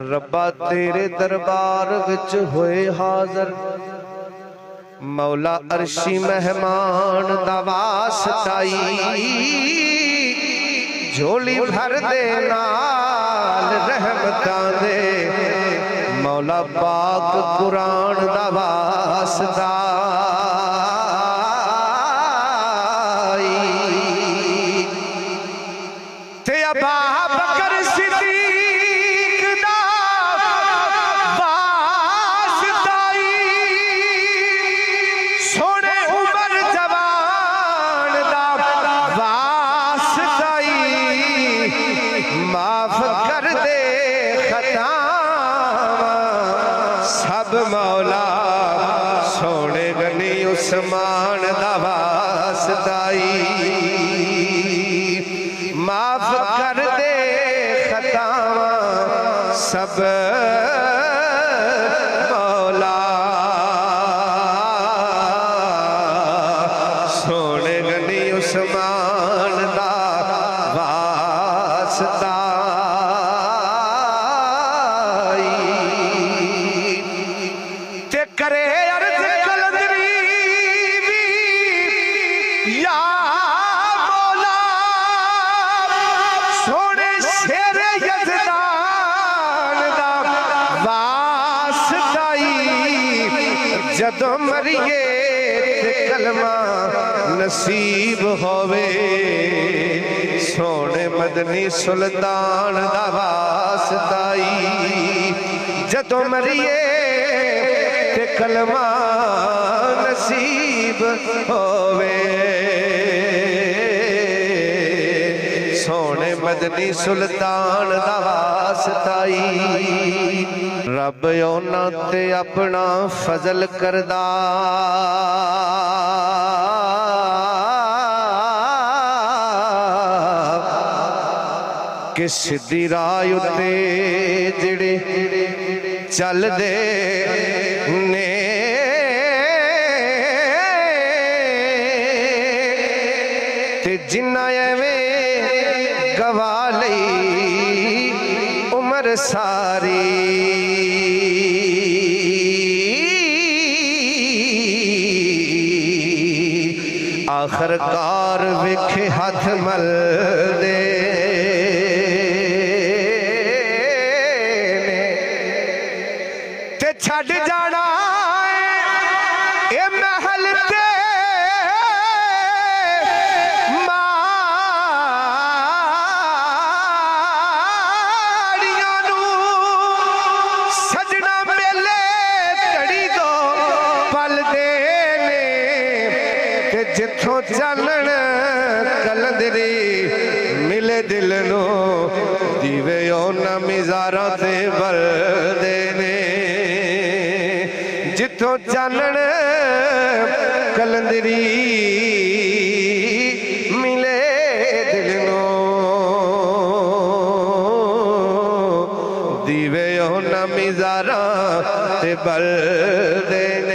रब्बा तेरे दरबार विच होए हाज़र, मौला अर्शी मेहमान दा वास्ताई, झोली भर दे नाल रहमतां दे, मौला पाक कुरान दा वास्ता। मौला सोने गनी उस्मान दा वास्ताई, माफ कर दे खतावां सब मौला, सोने गनी उस्मान दा वास्ता। करे अर्ज़ कलंदरी या मौला सोने शेरे यज़दान दा वास्ताई, जदों मरिए ते कलमा नसीब होवे, सोने मदनी सुल्तान दा वास्ताई, जदों मरिए कलमा नसीब होवे, सोने मदनी सुल्तान दा वास्ताई। रब उन्हां ते अपना फजल करदा, कि सीधी राह उत्ते जिहड़े चलदे ने, ते जिन्ना एवें गवा लई उमर सारी, आखरकार वेखे हथ मल दे ते छड़ जाना ए महल ते माड़ियां नू, सजना मेले घड़ी दो पल दे ने, ते जिथों चानण कलंदरी मिले दिल नू, दीवे उन्हां मिज़ारां ते बलदे ने, जिथों चानण कलंदरी मिले दिल नू, दीवे उन्हां मिज़ारां ते बलदे ने।